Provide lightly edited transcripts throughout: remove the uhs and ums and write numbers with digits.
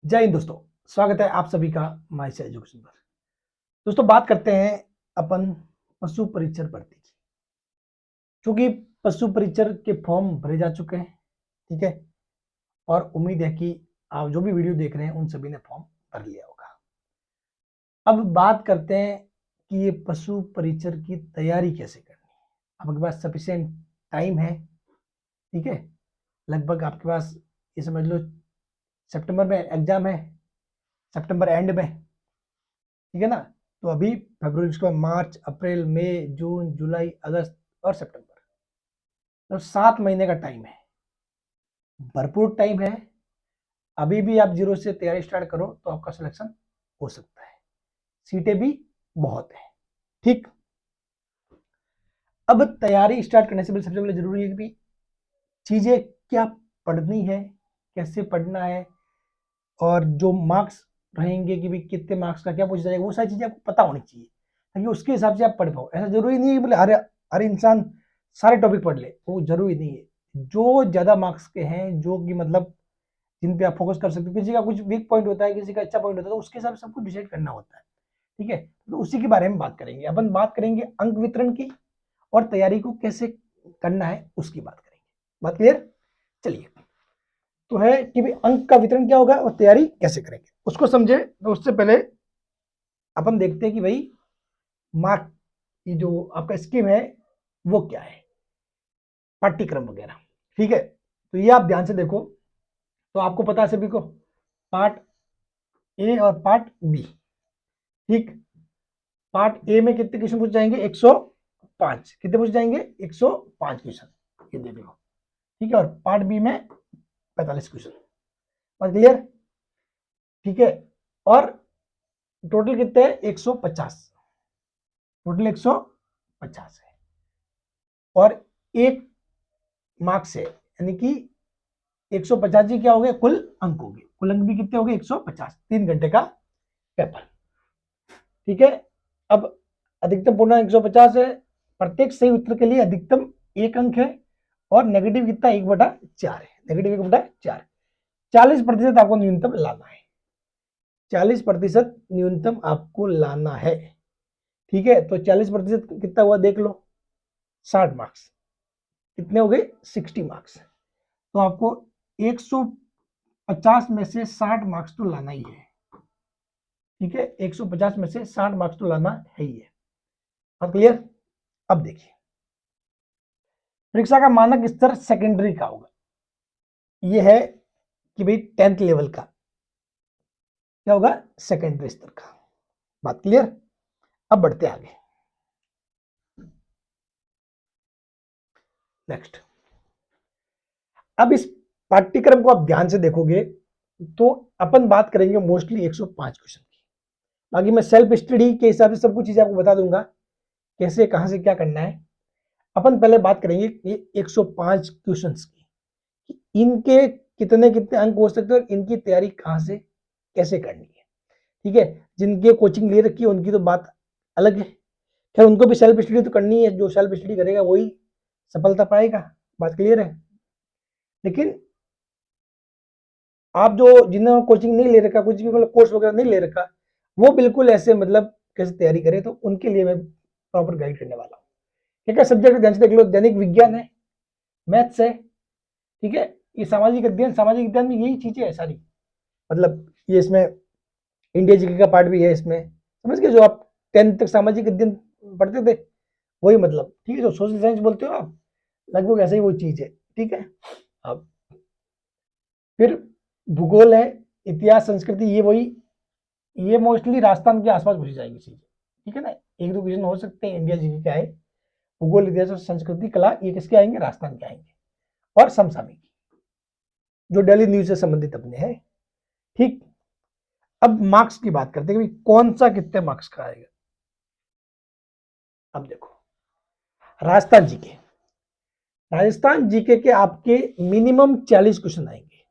जय हिंद दोस्तों। स्वागत है आप सभी का माई से एजुकेशन पर। दोस्तों बात करते हैं अपन पशु परीक्षण भर्ती की। क्योंकि पशु परीक्षण के फॉर्म भरे जा चुके हैं, ठीक है, और उम्मीद है कि आप जो भी वीडियो देख रहे हैं उन सभी ने फॉर्म भर लिया होगा। अब बात करते हैं कि ये पशु परीक्षण की तैयारी कैसे करनी है। आपके पास सफिशिएंट टाइम है, ठीक है, लगभग आपके पास ये समझ लो सितंबर में एग्जाम है, सितंबर एंड में, ठीक है ना। तो अभी फरवरी, उसके बाद मार्च, अप्रैल, मई, जून, जुलाई, अगस्त और सितंबर, तो 7 महीने का टाइम है, भरपूर टाइम है। अभी भी आप जीरो से तैयारी स्टार्ट करो तो आपका सिलेक्शन हो सकता है, सीटें भी बहुत है, ठीक। अब तैयारी स्टार्ट करने से पहले सबसे पहले जरूरी है कि भी चीजें क्या पढ़नी है, कैसे पढ़ना है, और जो मार्क्स रहेंगे कि भी कितने मार्क्स का क्या पूछा जाएगा, वो सारी चीजें आपको पता होनी चाहिए ताकि उसके हिसाब से आप पढ़ पाओ। ऐसा जरूरी नहीं है कि बोले हर हर इंसान सारे टॉपिक पढ़ ले, वो जरूरी नहीं है। जो ज्यादा मार्क्स के हैं, जो कि मतलब जिन पे आप फोकस कर सकते हो, किसी का कुछ वीक पॉइंट होता है, किसी का अच्छा पॉइंट होता है, तो उसके हिसाब से सब कुछ डिसाइड करना होता है, ठीक है। तो उसी के बारे में बात करेंगे अपन, बात करेंगे अंक वितरण की, और तैयारी को कैसे करना है उसकी बात करेंगे। बात क्लियर? चलिए, तो है कि भाई अंक का वितरण क्या होगा और तैयारी कैसे करेंगे उसको समझे। तो उससे पहले अपन देखते हैं कि भाई मार्क की जो आपका स्कीम है वो क्या है, पाठ्यक्रम वगैरह, ठीक है। तो ये आप ध्यान से देखो, तो आपको पता है सभी को पार्ट ए और पार्ट बी, ठीक। पार्ट ए में कितने क्वेश्चन पूछ जाएंगे? 105। कितने पूछ जाएंगे? 105 क्वेश्चन, ये देख लो, ठीक है। और पार्ट बी में 45 क्वेश्चन। बात क्लियर? ठीक है। और टोटल कितने हैं? 150, टोटल 150 है। और एक मार्क्स है, यानी कि 150 जी क्या हो गए? कुल अंक हो गए। कुल अंक भी कितने हो गए? 150, 3 घंटे का पेपर, ठीक है। अब अधिकतम पूर्ण 150 है। प्रत्येक सही उत्तर के लिए अधिकतम 1 अंक है, और नेगेटिव कितना? 1/4 है। नेगेटिव 1/4, 40% आपको न्यूनतम लाना है। 40% न्यूनतम आपको लाना है, ठीक है। तो 40% कितना हुआ देख लो, 60 मार्क्स। कितने हो गए? 60 मार्क्स। तो आपको 150 में से 60 मार्क्स तो लाना ही है, ठीक है। 150 में से 60 मार्क्स तो लाना है ही है। और क्लियर? अब देखिए, परीक्षा का मानक स्तर सेकेंडरी का होगा, ये है कि भाई 10th लेवल का क्या होगा? सेकेंडरी स्तर का। बात क्लियर? अब बढ़ते आगे, नेक्स्ट। अब इस पाठ्यक्रम को आप ध्यान से देखोगे तो अपन बात करेंगे मोस्टली 105 क्वेश्चन की। बाकी मैं सेल्फ स्टडी के हिसाब से सब कुछ चीजें आपको बता दूंगा, कैसे कहां से क्या करना है। अपन पहले बात करेंगे ये 105 क्वेश्चंस की, कि इनके कितने कितने अंक हो सकते हैं और इनकी तैयारी कहां से कैसे करनी है, ठीक है। जिनके कोचिंग ले रखी है उनकी तो बात अलग है, खैर उनको भी सेल्फ स्टडी तो करनी है, जो सेल्फ स्टडी करेगा वही सफलता पाएगा। बात क्लियर है? लेकिन आप जो जिन्होंने कोचिंग नहीं ले रखा, कुछ भी मतलब कोर्स वगैरह नहीं ले रखा, वो बिल्कुल ऐसे मतलब कैसे तैयारी करे, तो उनके लिए मैं प्रॉपर गाइड करने वाला हूँ। ठीक है, सब्जेक्ट ध्यान से देख लो, दैनिक विज्ञान है, मैथ्स है, ठीक है। ये सामाजिक अध्ययन, सामाजिक अध्ययन में यही चीजें है सारी, मतलब ये इसमें इंडिया जीके का पार्ट भी है इसमें, समझ गए? जो आप 10th तक सामाजिक अध्ययन पढ़ते थे वही, मतलब ठीक है, जो सोशल साइंस बोलते हो आप, लगभग ऐसा ही वो चीज है, ठीक है। अब फिर भूगोल है, इतिहास, संस्कृति, ये वही, ये मोस्टली राजस्थान के आसपास पूछी जाएगी चीजें, ठीक है ना। एक दो क्वेश्चन हो सकते हैं इंडिया जीके के आए, भूगोल, इतिहास और संस्कृति, कला, ये किसके आएंगे? राजस्थान के आएंगे। और समसामयिक, जो डेली न्यूज से संबंधित अपने हैं, ठीक। अब मार्क्स की बात करते हैं कि कौन सा कितने मार्क्स का आएगा। अब देखो, राजस्थान जीके, राजस्थान जीके के आपके मिनिमम 40 क्वेश्चन आएंगे।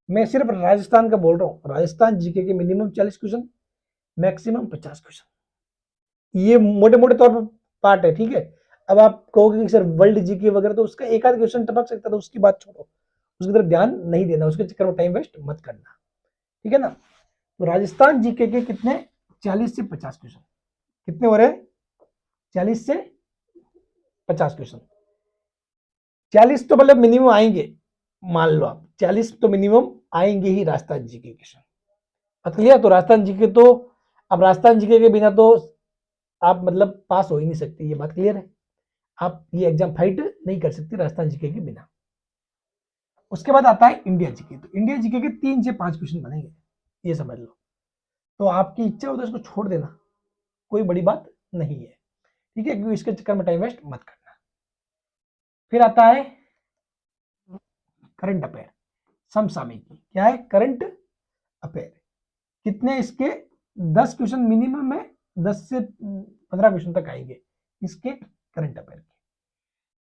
मैं सिर्फ राजस्थान का बोल रहा हूं, राजस्थान जीके के मिनिमम 40 क्वेश्चन, मैक्सिमम 50 क्वेश्चन, ये मोटे मोटे तौर पर पार्ट है, ठीक है। अब आप कहोगे कि सर वर्ल्ड जीके वगैरह, तो उसका एक आध क्वेश्चन टपक सकता था, उसकी बात छोड़ो, उसकी तरफ ध्यान नहीं देना, उसके चक्कर में टाइम वेस्ट मत करना, ठीक है ना। तो राजस्थान जीके के कितने 40 से 50 क्वेश्चन कितने हो रहे हैं, 40 से 50 क्वेश्चन। 40 तो मतलब मिनिमम आएंगे, मान लो आप 40 तो मिनिमम आएंगे ही राजस्थान जीके क्वेश्चन। बात क्लियर। तो राजस्थान जीके तो अब राजस्थान जीके के बिना तो आप मतलब पास हो ही नहीं सकती, ये बात क्लियर है। आप ये एग्जाम फाइट नहीं कर सकती राजस्थान जीके के बिना। उसके बाद आता है इंडिया जीके। तो इंडिया जीके के 3 से 5 क्वेश्चन बनेंगे, ये समझ लो। तो आपकी इच्छा हो तो इसको छोड़ देना, कोई बड़ी बात नहीं है, ठीक है, क्योंकि इसके चक्कर में टाइम वेस्ट मत करना। फिर आता है करंट अफेयर, समसामयिकी। क्या है करंट अफेयर, कितने इसके 10 क्वेश्चन मिनिमम है, 10 से 15 क्वेश्चन तक आएंगे इसके करंट अफेयर के।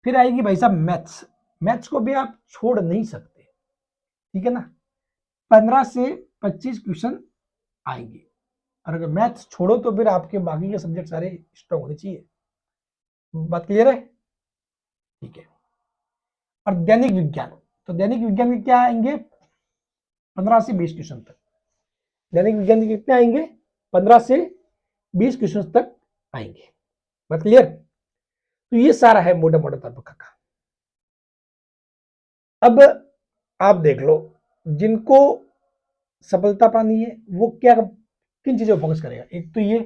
फिर आएगी भाई साहब मैथ्स। मैथ्स को भी आप छोड़ नहीं सकते, ठीक है ना। 15 से 25 क्वेश्चन आएंगे, और अगर मैथ्स छोड़ो तो फिर आपके बाकी के सब्जेक्ट सारे स्ट्रॉन्ग होने चाहिए। बात क्लियर है, ठीक है। और दैनिक विज्ञान, तो दैनिक विज्ञान के क्या आएंगे 15 से 20 क्वेश्चन तक। दैनिक विज्ञान के कितने आएंगे 15 से 20 क्वेश्चन तक आएंगे। बात क्लियर। तो ये सारा है मोटा मोटा तरीका का। अब आप देख लो, जिनको सफलता पानी है वो क्या किन चीजों पर फोकस करेगा। एक तो ये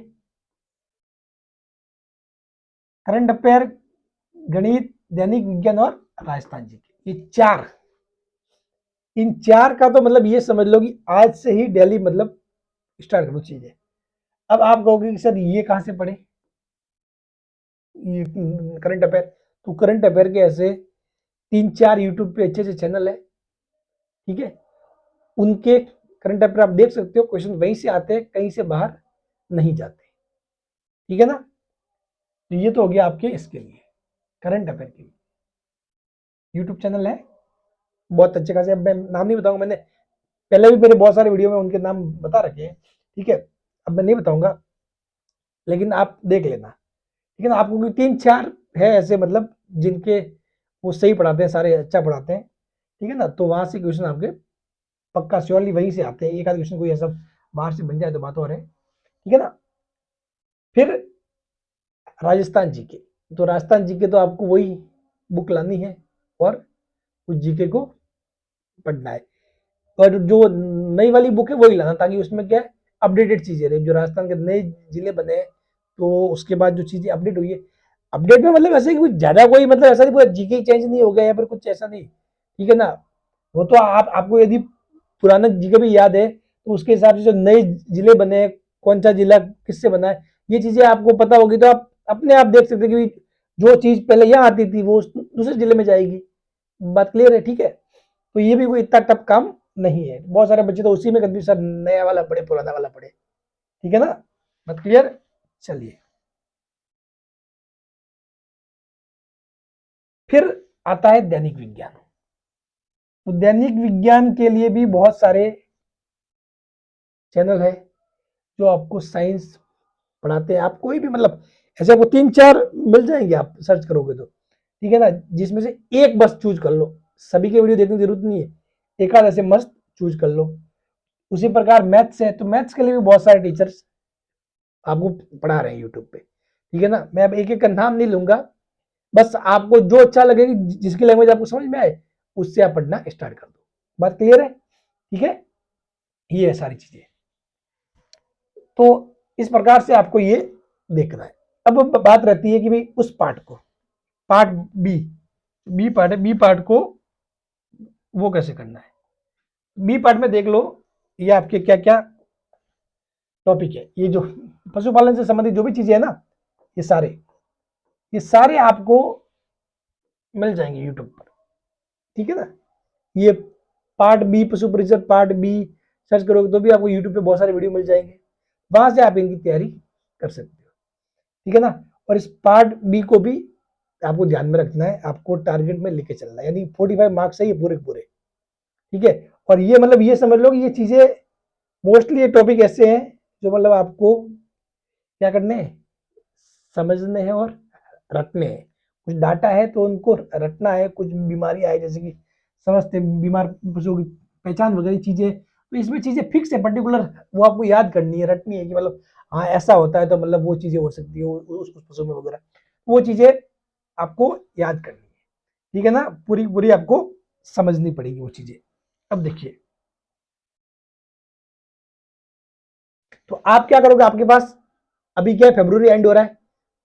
करंट अफेयर, गणित, दैनिक विज्ञान और राजस्थान जी के, ये चार, इन चार का तो मतलब ये समझ लो कि आज से ही डेली मतलब स्टार्ट करो चीजें। अब आप कहोगे कि सर ये कहां से पढ़े, ये करंट अफेयर। तो करंट अफेयर के ऐसे 3-4 यूट्यूब पे अच्छे अच्छे चैनल है, ठीक है, उनके करंट अफेयर आप देख सकते हो, क्वेश्चन वहीं से आते हैं, कहीं से बाहर नहीं जाते, ठीक है ना। तो ये तो हो गया आपके इसके लिए करंट अफेयर के लिए यूट्यूब चैनल है बहुत अच्छे खासे। अब मैं नाम नहीं बताऊंगा, मैंने पहले भी मेरे बहुत सारे वीडियो में उनके नाम बता रखे हैं, ठीक है, अब मैं नहीं बताऊंगा, लेकिन आप देख लेना, ठीक है ना। आपको 3-4 है ऐसे मतलब जिनके वो सही पढ़ाते हैं, सारे अच्छा पढ़ाते हैं, ठीक है ना। तो वहां से क्वेश्चन आपके पक्का श्योरली वहीं से आते हैं। एक आध क्वेश्चन कोई ऐसा बाहर से बन जाए तो बात और है, ठीक है ना। फिर राजस्थान जीके, तो राजस्थान जीके तो आपको वही बुक लानी है और उस जीके को पढ़ना है, और जो नई वाली बुक है वही लाना, ताकि उसमें क्या है अपडेटेड चीजें रहे। जो राजस्थान के नए जिले बने हैं तो उसके बाद जो चीजें अपडेट हुई है, अपडेट में मतलब ऐसे कि कुछ ज्यादा कोई मतलब ऐसा नहीं पूरा जीके चेंज नहीं हो गया या फिर कुछ ऐसा नहीं, ठीक है ना। वो तो आपको यदि पुराना जीके भी याद है तो उसके हिसाब से जो नए जिले बने हैं, कौन सा जिला किससे बना है, ये चीजें आपको पता होगी तो आप अपने आप देख सकते हैं कि जो चीज पहले यहाँ आती थी वो दूसरे जिले में जाएगी। बात क्लियर है, ठीक है। तो ये भी कोई इतना टफ काम नहीं है। बहुत सारे बच्चे तो उसी में कंफ्यूज, सर नया वाला पढ़े पुराना वाला पढ़े, ठीक है ना। बात क्लियर। चलिए फिर आता है दैनिक विज्ञान। तो दैनिक विज्ञान के लिए भी बहुत सारे चैनल है जो आपको साइंस पढ़ाते हैं। आप कोई भी मतलब ऐसे आपको 3-4 मिल जाएंगे, आप सर्च करोगे तो, ठीक है ना। जिसमें से एक बस चूज कर लो, सभी के वीडियो देखने की जरूरत नहीं है, एक आध ऐसे मस्त चूज कर लो। उसी प्रकार मैथ्स है, तो मैथ्स के लिए भी बहुत सारे टीचर्स आपको पढ़ा रहे हैं यूट्यूब पे, ठीक है ना। मैं अब एक एक का नाम नहीं लूंगा, बस आपको जो अच्छा लगेगी, जिसकी लैंग्वेज आपको समझ में आए उससे आप पढ़ना स्टार्ट कर दो। बात क्लियर है, ठीक है। ये है सारी चीजें। तो इस प्रकार से आपको ये देखना है। अब बात रहती है कि भाई उस पार्ट को, पार्ट बी, बी पार्ट है, बी पार्ट को वो कैसे करना है। बी पार्ट में देख लो ये आपके क्या क्या टॉपिक है। ये जो पशुपालन से संबंधित जो भी चीजें है ना, ये सारे आपको मिल जाएंगे यूट्यूब पर, ठीक है ना। ये पार्ट बी, पशु परिषद पार्ट बी सर्च करोगे तो भी आपको यूट्यूब पे बहुत सारे वीडियो मिल जाएंगे, वहां से आप इनकी तैयारी कर सकते हो, ठीक है ना। और इस पार्ट बी को भी आपको ध्यान में रखना है, आपको टारगेट में लेके चलना है, यानी 45 मार्क्स है ये पूरे पूरे, ठीक है। और ये मतलब ये समझ लो कि ये चीजें मोस्टली ये टॉपिक ऐसे हैं जो मतलब आपको क्या करने हैं, समझने हैं और रटने हैं। कुछ डाटा है तो उनको रटना है, कुछ बीमारियां है जैसे कि समझते बीमार पशुओं की पहचान वगैरह चीजें तो इसमें चीजें फिक्स है, पर्टिकुलर वो आपको याद करनी है, रटनी है कि मतलब हाँ ऐसा होता है तो मतलब वो चीजें हो सकती है उस पुस्तकों में वगैरह, वो चीजें आपको याद करनी है, ठीक है ना, पूरी पूरी आपको समझनी पड़ेगी वो चीजें। अब देखिए, तो आप क्या करोगे, आपके पास अभी क्या है, फरवरी एंड हो रहा है,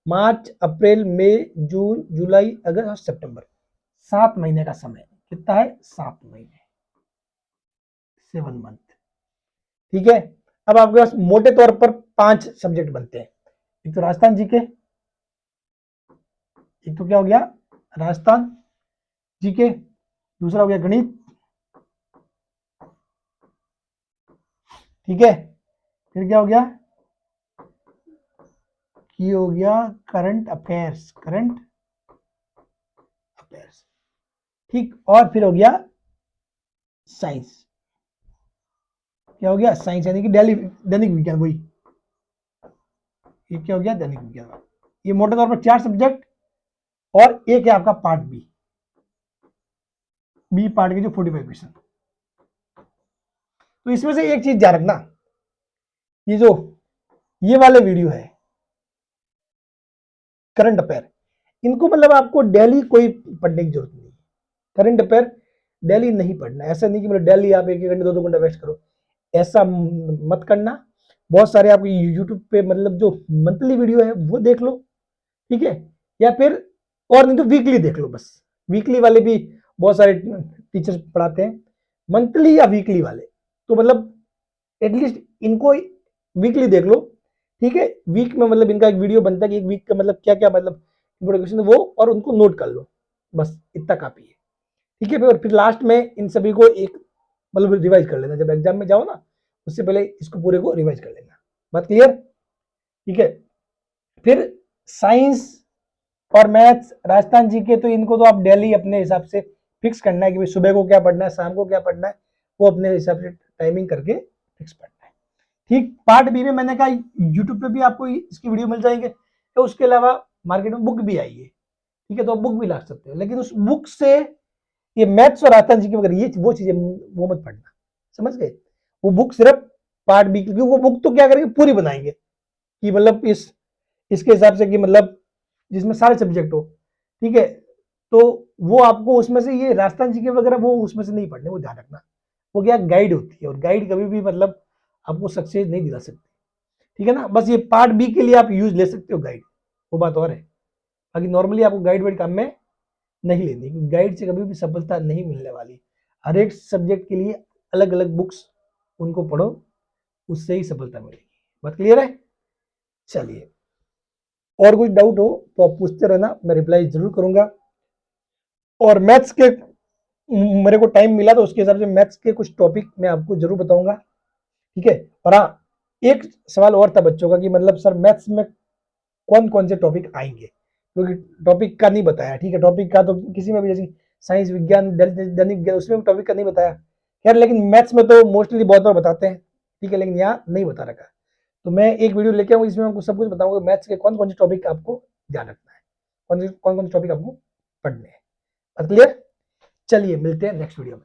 मार्च अप्रैल मई जून जुलाई अगस्त और सितंबर, 7 महीने का समय, कितना है, 7 महीने, 7 मंथ, ठीक है। अब आपके पास मोटे तौर पर 5 सब्जेक्ट बनते हैं, एक तो राजस्थान जीके, एक तो क्या हो गया, राजस्थान जीके, दूसरा हो गया गणित, ठीक है, फिर क्या हो गया, ये हो गया करंट अफेयर्स, करंट अफेयर्स, ठीक, और फिर हो गया साइंस, क्या हो गया, साइंस यानी कि डेली दैनिक विज्ञान, वही ये क्या हो गया, दैनिक विज्ञान। ये मोटे तौर पर 4 सब्जेक्ट, और एक है आपका पार्ट बी, बी पार्ट के जो 45 क्वेश्चन। तो इसमें से एक चीज ध्यान रखना, ये जो ये वाले वीडियो है करंट अफेयर, इनको मतलब आपको डेली कोई पढ़ने की जरूरत नहीं, करंट अफेयर डेली नहीं पढ़ना, ऐसा नहीं कि मतलब डेली आप 1 1 घंटे 2 2 घंटे वेस्ट करो, ऐसा मत करना। बहुत सारे आपको यूट्यूब पे मतलब जो मंथली वीडियो है वो देख लो, ठीक है, या फिर और नहीं तो वीकली देख लो, बस वीकली वाले भी बहुत सारे टीचर्स पढ़ाते हैं, मंथली या वीकली वाले, तो मतलब एटलीस्ट इनको वीकली देख लो, ठीक है, वीक में मतलब इनका एक वीडियो बनता है कि एक वीक का मतलब क्या क्या मतलब इंट्रोडक्शन वो, और उनको नोट कर लो, बस इतना काफी है, ठीक है। और फिर लास्ट में इन सभी को एक मतलब रिवाइज कर लेना, जब एग्जाम में जाओ ना उससे पहले इसको पूरे को रिवाइज कर लेना, बात क्लियर, ठीक है। फिर साइंस और मैथ्स, राजस्थान जी के, तो इनको तो आप डेली अपने हिसाब से फिक्स करना है कि भाई सुबह को क्या पढ़ना है, शाम को क्या पढ़ना है, वो अपने हिसाब से टाइमिंग करके फिक्स पढ़ना है, ठीक। पार्ट बी में मैंने कहा यूट्यूब पे भी आपको इसकी वीडियो मिल जाएंगे, तो उसके अलावा मार्केट में बुक भी आई है, ठीक है, तो बुक भी ला सकते हो, लेकिन उस बुक से ये मैथ्स और राजस्थान जी के वगैरह ये वो चीजें वो मत पढ़ना, समझ गए, वो बुक सिर्फ पार्ट बी, क्योंकि वो बुक तो क्या करेंगे, पूरी बनाएंगे कि मतलब इसके हिसाब से कि मतलब जिसमें सारे सब्जेक्ट हो, ठीक है, तो वो आपको उसमें से ये राजस्थान जी के वगैरह वो उसमें से नहीं पढ़ने, वो ध्यान रखना, वो क्या गाइड होती है, और गाइड कभी भी मतलब आपको सक्सेस नहीं दिला सकती, ठीक है ना, बस ये पार्ट बी के लिए आप यूज ले सकते हो गाइड, वो बात और है, बाकी नॉर्मली आपको गाइड वाइड काम में नहीं लेनी, क्योंकि गाइड से कभी भी सफलता नहीं मिलने वाली, हर एक सब्जेक्ट के लिए अलग अलग बुक्स उनको पढ़ो, उससे ही सफलता मिलेगी, बात क्लियर है। चलिए, और कुछ डाउट हो तो आप पूछते रहना, मैं रिप्लाई जरूर करूंगा, और मैथ्स के मेरे को टाइम मिला तो उसके हिसाब से मैथ्स के कुछ टॉपिक मैं आपको जरूर बताऊंगा, ठीक है। और हाँ, एक सवाल और था बच्चों का कि मतलब सर मैथ्स में कौन कौन से टॉपिक आएंगे, क्योंकि टॉपिक का नहीं बताया, ठीक है, टॉपिक का तो किसी में भी, जैसे साइंस विज्ञान दैनिक विज्ञान उसमें टॉपिक का नहीं बताया, खैर लेकिन मैथ्स में तो मोस्टली बहुत बार बताते हैं, ठीक है, लेकिन यहाँ नहीं बता रखा, तो मैं एक वीडियो लेके आऊंगा जिसमें आपको सब कुछ बताऊंगा मैथ्स के कौन कौन से टॉपिक आपको ध्यान रखना है, कौन कौन से टॉपिक आपको पढ़ने हैं, क्लियर। चलिए मिलते हैं नेक्स्ट वीडियो में।